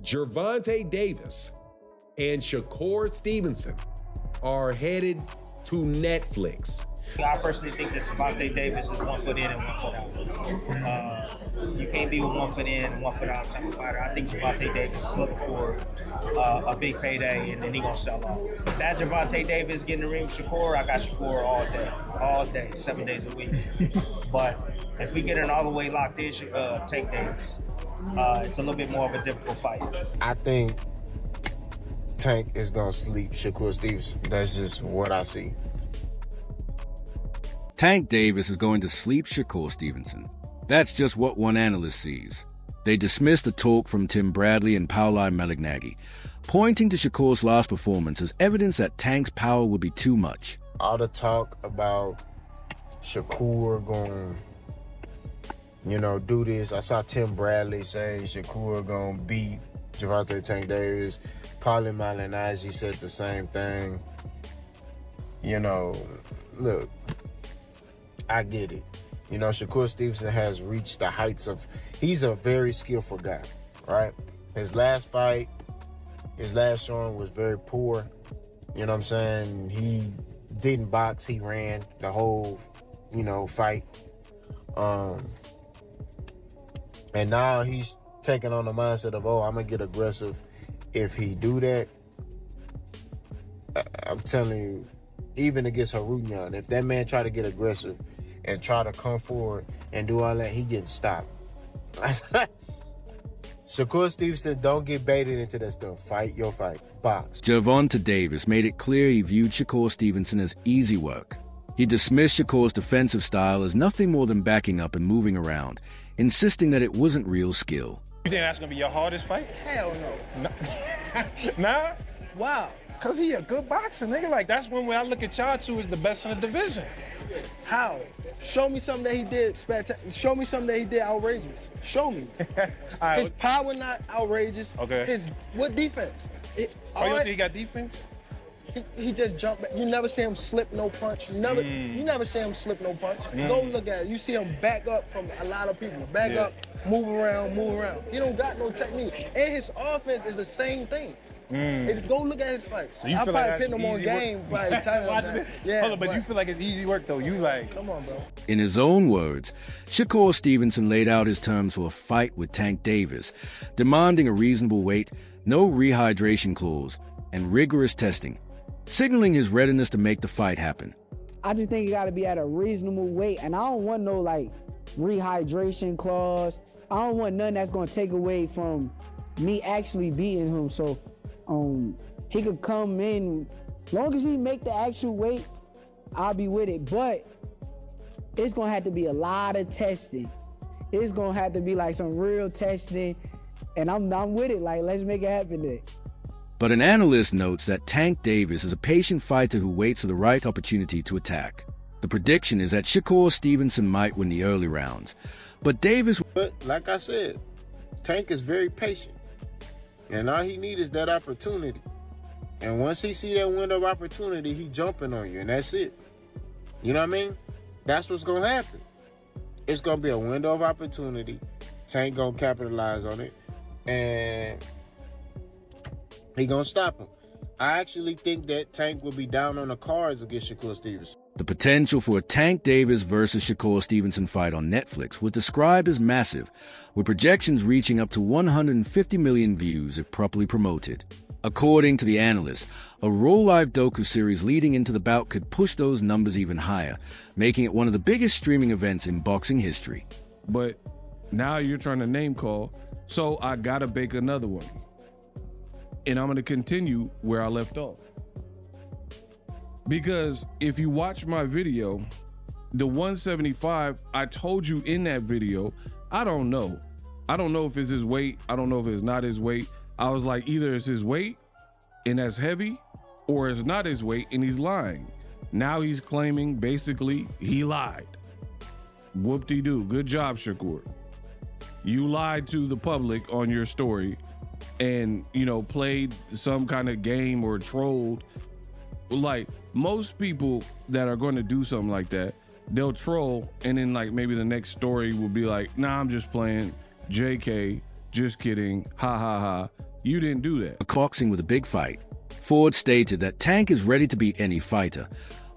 Gervonta Davis and Shakur Stevenson are headed to Netflix. I personally think that Gervonta Davis is 1 foot in and 1 foot out. You can't be a 1 foot in and 1 foot out type of fighter. I think Gervonta Davis is looking for a big payday, and then he gonna sell off. If that Gervonta Davis get in the ring with Shakur, I got Shakur all day, 7 days a week. But if we get in all the way locked in, Tank Davis, it's a little bit more of a difficult fight. I think Tank is gonna sleep Shakur Stevenson. That's just what I see. Tank Davis is going to sleep Shakur Stevenson. That's just what one analyst sees. They dismissed the talk from Tim Bradley and Pauli Malignaggi, pointing to Shakur's last performance as evidence that Tank's power would be too much. All the talk about Shakur going, do this. I saw Tim Bradley say Shakur going to beat Gervonta Tank Davis. Pauli Malignaggi said the same thing. Look, I get it. Shakur Stevenson has reached the heights of, he's a very skillful guy, right? His last fight, his last showing was very poor. You know what I'm saying? He didn't box, he ran the whole, fight. And now he's taking on the mindset of, I'm gonna get aggressive. If he do that, I'm telling you, even against Harunyan, if that man try to get aggressive and try to come forward and do all that, he getting stopped. Shakur Stevenson, don't get baited into that stuff. Fight your fight. Box. Gervonta Davis made it clear he viewed Shakur Stevenson as easy work. He dismissed Shakur's defensive style as nothing more than backing up and moving around, insisting that it wasn't real skill. You think that's gonna be your hardest fight? Hell no. Nah? Wow. Cause he a good boxer, nigga. Like that's when I look at y'all two as the best in the division. How? Show me something that he did spectacular. Show me something that he did outrageous. Show me. Right. His power not outrageous. Okay. What defense? You don't think he got defense? He just jumped back. You never see him slip no punch. You never see him slip no punch. Go look at it. You see him back up from a lot of people. Back up, move around. He don't got no technique. And his offense is the same thing. Go look at his fights. So you I feel probably like put him on game. Yeah, hold on, but you feel like it's easy work though. You like. Come on, bro. In his own words, Shakur Stevenson laid out his terms for a fight with Tank Davis, demanding a reasonable weight, no rehydration clause, and rigorous testing, signaling his readiness to make the fight happen. I just think you got to be at a reasonable weight, and I don't want no rehydration clause. I don't want nothing that's going to take away from me actually beating him. So he could come in, long as he make the actual weight, I'll be with it. But it's going to have to be a lot of testing. It's going to have to be some real testing, and I'm with it. Let's make it happen there. But an analyst notes that Tank Davis is a patient fighter who waits for the right opportunity to attack. The prediction is that Shakur Stevenson might win the early rounds, but Davis... But like I said, Tank is very patient. And all he needs is that opportunity. And once he see that window of opportunity, he jumping on you, and that's it. You know what I mean? That's what's going to happen. It's going to be a window of opportunity. Tank going to capitalize on it, and he going to stop him. I actually think that Tank will be down on the cards against Shakur Stevenson. The potential for a Tank Davis versus Shakur Stevenson fight on Netflix was described as massive, with projections reaching up to 150 million views if properly promoted. According to the analyst, a real-life docu-series leading into the bout could push those numbers even higher, making it one of the biggest streaming events in boxing history. But now you're trying to name call, so I gotta bake another one. And I'm gonna continue where I left off. Because if you watch my video, the 175, I told you in that video, I don't know. I don't know if it's his weight. I don't know if it's not his weight. I was like, either it's his weight and that's heavy, or it's not his weight and he's lying. Now he's claiming basically he lied. Whoop-de-doo. Good job, Shakur. You lied to the public on your story and, played some kind of game or trolled. Like, most people that are going to do something like that, they'll troll, and then maybe the next story will be like, nah, I'm just playing, JK, Just kidding. Ha ha ha. You didn't do that. Boxing with a big fight. Ford stated that Tank is ready to beat any fighter,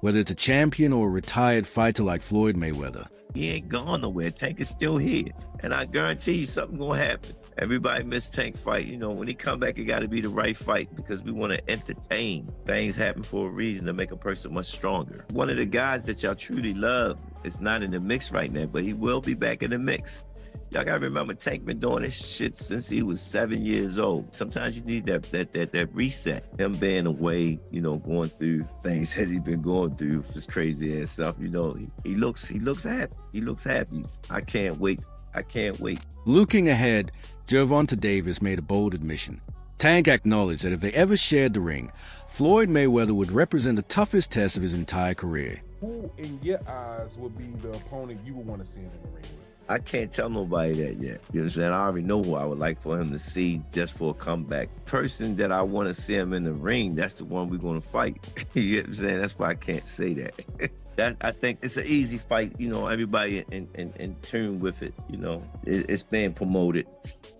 whether it's a champion or a retired fighter like Floyd Mayweather. He ain't gone nowhere. Tank is still here. And I guarantee you something gonna happen. Everybody missed Tank fight. You know, when he come back, it gotta be the right fight because we wanna entertain. Things happen for a reason to make a person much stronger. One of the guys that y'all truly love is not in the mix right now, but he will be back in the mix. Y'all gotta remember, Tank been doing this shit since he was 7 years old. Sometimes you need that reset. Him being away, you know, going through things that he's been going through, this crazy ass stuff. You know, he looks happy. He looks happy. I can't wait. I can't wait. Looking ahead, Gervonta Davis made a bold admission. Tank acknowledged that if they ever shared the ring, Floyd Mayweather would represent the toughest test of his entire career. Who, in your eyes, would be the opponent you would want to see him in the ring with? I can't tell nobody that yet. You understand? I already know who I would like for him to see just for a comeback. Person that I want to see him in the ring, that's the one we're going to fight. You know what I'm saying? That's why I can't say that. I think it's an easy fight. You know, everybody in tune with it. You know, it's being promoted.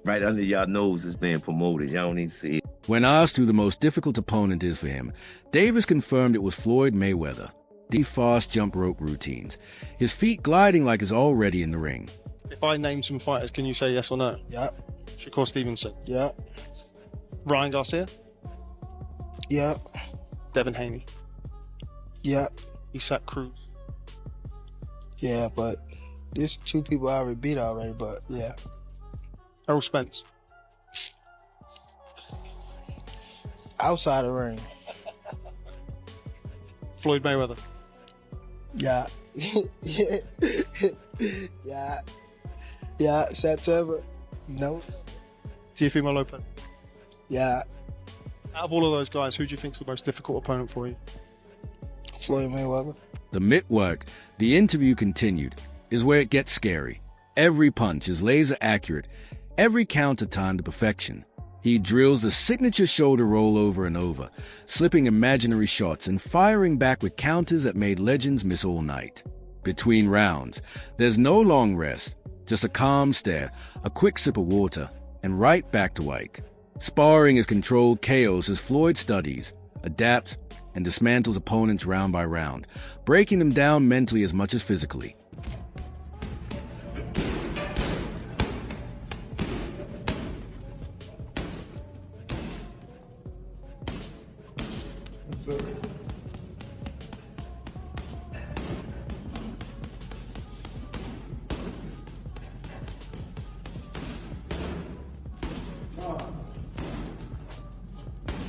Right under y'all nose it's being promoted. Y'all don't even see it. When asked who the most difficult opponent is for him, Davis confirmed it was Floyd Mayweather. The fast jump rope routines, his feet gliding like he's already in the ring. If I name some fighters, can you say yes or no? Yeah. Shakur Stevenson. Yeah. Ryan Garcia. Yeah. Devin Haney. Yeah. Isaac Cruz. Yeah, but there's 2 people I already beat already, but yeah. Errol Spence. Outside the ring. Floyd Mayweather. Yeah. Yeah. Yeah. September. No. Teofimo Lopez. Yeah. Out of all of those guys, who do you think's the most difficult opponent for you? Floyd Mayweather. The mitt work, the interview continued, is where it gets scary. Every punch is laser accurate, every counter timed to perfection. He drills the signature shoulder roll over and over, slipping imaginary shots and firing back with counters that made legends miss all night. Between rounds, there's no long rest, just a calm stare, a quick sip of water, and right back to Ike. Sparring is controlled chaos as Floyd studies, adapts, and dismantles opponents round by round, breaking them down mentally as much as physically.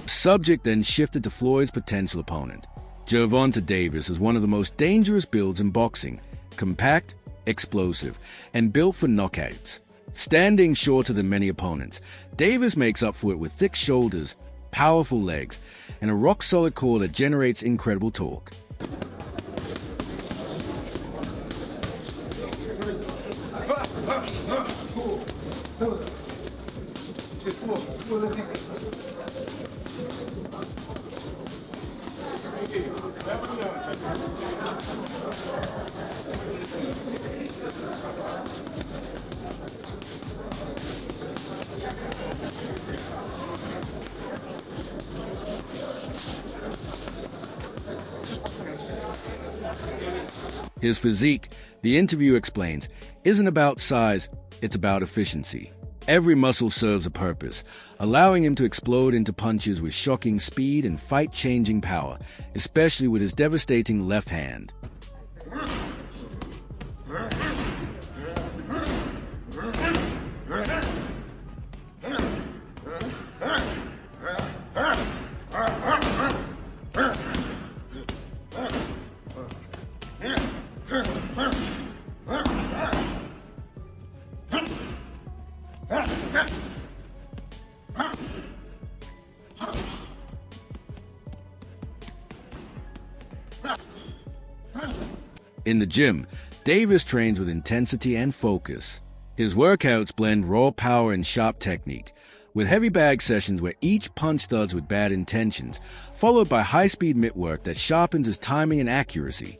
Subject then shifted to Floyd's potential opponent. Gervonta Davis is one of the most dangerous builds in boxing, compact, explosive, and built for knockouts. Standing shorter than many opponents, Davis makes up for it with thick shoulders, powerful legs, and a rock-solid core that generates incredible torque. His physique, the interview explains, isn't about size, it's about efficiency. Every muscle serves a purpose, allowing him to explode into punches with shocking speed and fight-changing power, especially with his devastating left hand. In the gym, Davis trains with intensity and focus. His workouts blend raw power and sharp technique, with heavy bag sessions where each punch thuds with bad intentions, followed by high-speed mitt work that sharpens his timing and accuracy.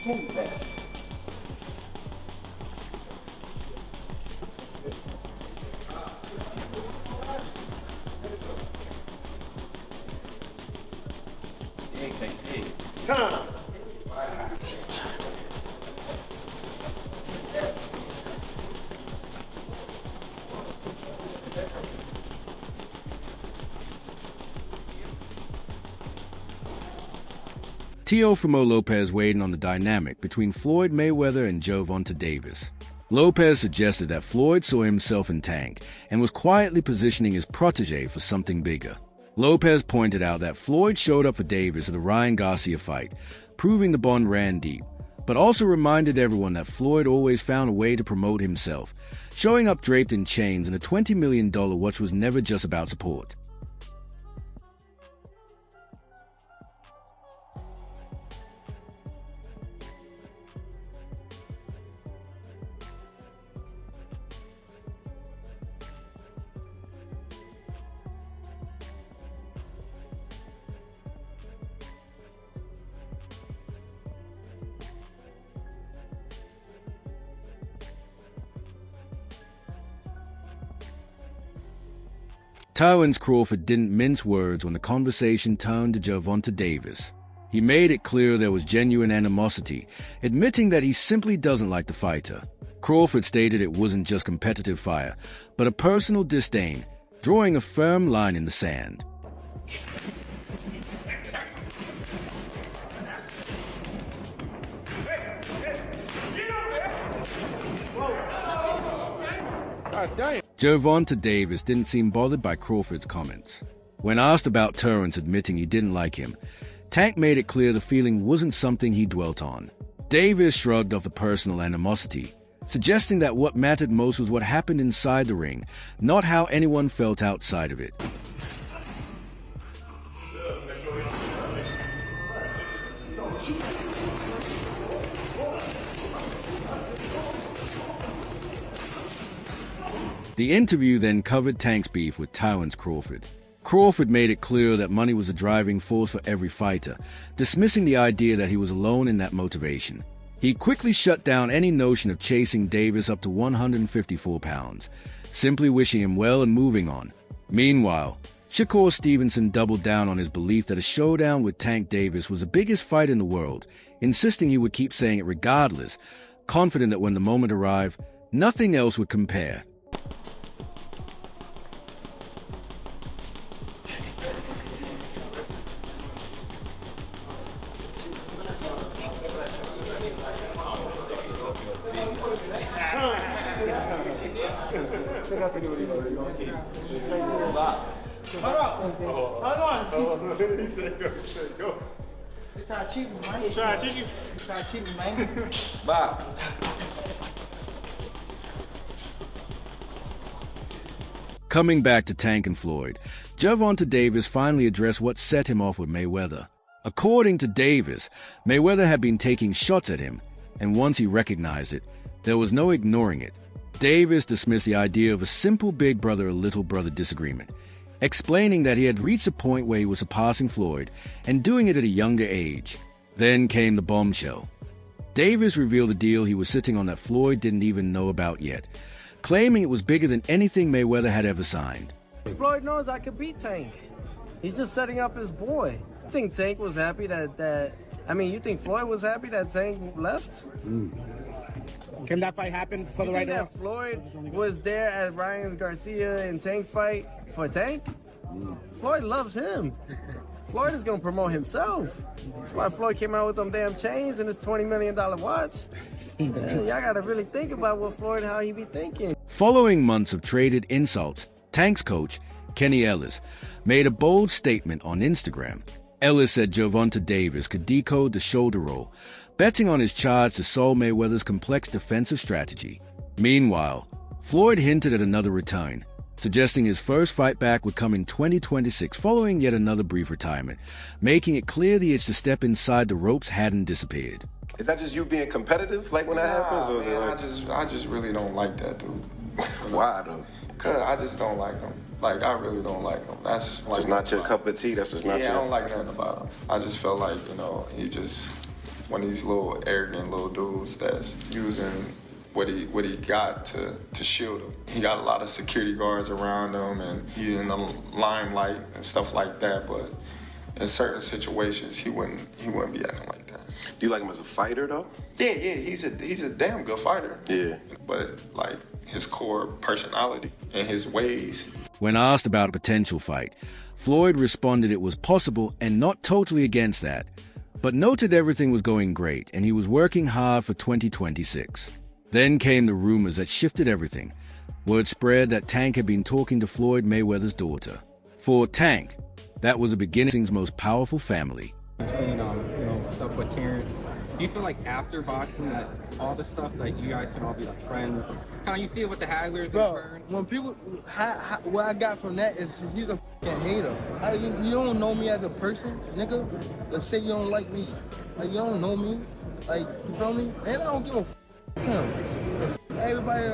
Move back. Time. Teofimo Lopez weighed in on the dynamic between Floyd Mayweather and Gervonta Davis. Lopez suggested that Floyd saw himself in Tank and was quietly positioning his protege for something bigger. Lopez pointed out that Floyd showed up for Davis at the Ryan Garcia fight, proving the bond ran deep, but also reminded everyone that Floyd always found a way to promote himself, showing up draped in chains and a $20 million watch was never just about support. Terrence Crawford didn't mince words when the conversation turned to Gervonta Davis. He made it clear there was genuine animosity, admitting that he simply doesn't like the fighter. Crawford stated it wasn't just competitive fire, but a personal disdain, drawing a firm line in the sand. God damn. Gervonta Davis didn't seem bothered by Crawford's comments. When asked about Terrence admitting he didn't like him, Tank made it clear the feeling wasn't something he dwelt on. Davis shrugged off the personal animosity, suggesting that what mattered most was what happened inside the ring, not how anyone felt outside of it. The interview then covered Tank's beef with Terrence Crawford. Crawford made it clear that money was a driving force for every fighter, dismissing the idea that he was alone in that motivation. He quickly shut down any notion of chasing Davis up to 154 pounds, simply wishing him well and moving on. Meanwhile, Shakur Stevenson doubled down on his belief that a showdown with Tank Davis was the biggest fight in the world, insisting he would keep saying it regardless, confident that when the moment arrived, nothing else would compare. Box. Coming back to Tank and Floyd, Gervonta Davis finally addressed what set him off with Mayweather. According to Davis, Mayweather had been taking shots at him, and once he recognized it, there was no ignoring it. Davis dismissed the idea of a simple big brother or little brother disagreement, explaining that he had reached a point where he was surpassing Floyd and doing it at a younger age. Then came the bombshell. Davis revealed a deal he was sitting on that Floyd didn't even know about yet, claiming it was bigger than anything Mayweather had ever signed. Floyd knows I could beat Tank. He's just setting up his boy. I think Tank was happy you think Floyd was happy that Tank left? Can that fight happen for the right now? Floyd was there at Ryan Garcia and Tank fight for Tank? Floyd loves him. Floyd is gonna promote himself. That's why Floyd came out with them damn chains and his $20 million watch. Man, y'all gotta really think about what Floyd, how he be thinking. Following months of traded insults, Tank's coach, Kenny Ellis, made a bold statement on Instagram. Ellis said Gervonta Davis could decode the shoulder roll, betting on his charge to solve Mayweather's complex defensive strategy. Meanwhile, Floyd hinted at another return, suggesting his first fight back would come in 2026 following yet another brief retirement, making it clear the itch to step inside the ropes hadn't disappeared. Is that just you being competitive, like when that happens, or is it like... I just really don't like that dude. Why though? Cause I just don't like him. Like, I really don't like him. That's like, just not your cup of tea. That's just not your... Yeah, I don't like nothing about him. I just felt like, he one of these little arrogant little dudes that's using what he got to shield him. He got a lot of security guards around him, and he's in the limelight and stuff like that. But in certain situations, he wouldn't be acting like that. Do you like him as a fighter though? Yeah, he's a damn good fighter. Yeah. But like his core personality and his ways. When asked about a potential fight, Floyd responded it was possible and not totally against that, but noted everything was going great and he was working hard for 2026. Then came the rumors that shifted everything. Word spread that Tank had been talking to Floyd Mayweather's daughter. For Tank, that was the beginning's most powerful family. I've seen, stuff with Terrence. Do you feel like after boxing that all the stuff that you guys can all be like friends? Kind of you see it with the Hagglers. Bro, and Burns. when people, what I got from that is he's a fucking hater. You don't know me as a person, nigga. Let's say you don't like me. Like, you don't know me. Like, you feel me? And I don't give a him. Everybody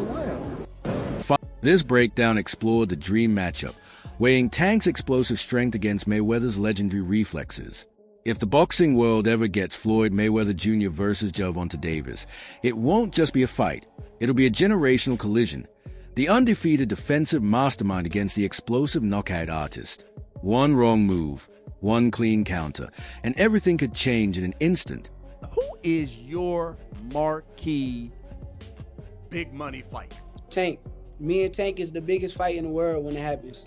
with him. This breakdown explored the dream matchup, weighing Tank's explosive strength against Mayweather's legendary reflexes. If the boxing world ever gets Floyd Mayweather Jr. versus Gervonta Davis, it won't just be a fight. It'll be a generational collision. The undefeated defensive mastermind against the explosive knockout artist. One wrong move, one clean counter, and everything could change in an instant. Who is your marquee big money fight? Tank. Me and Tank is the biggest fight in the world when it happens.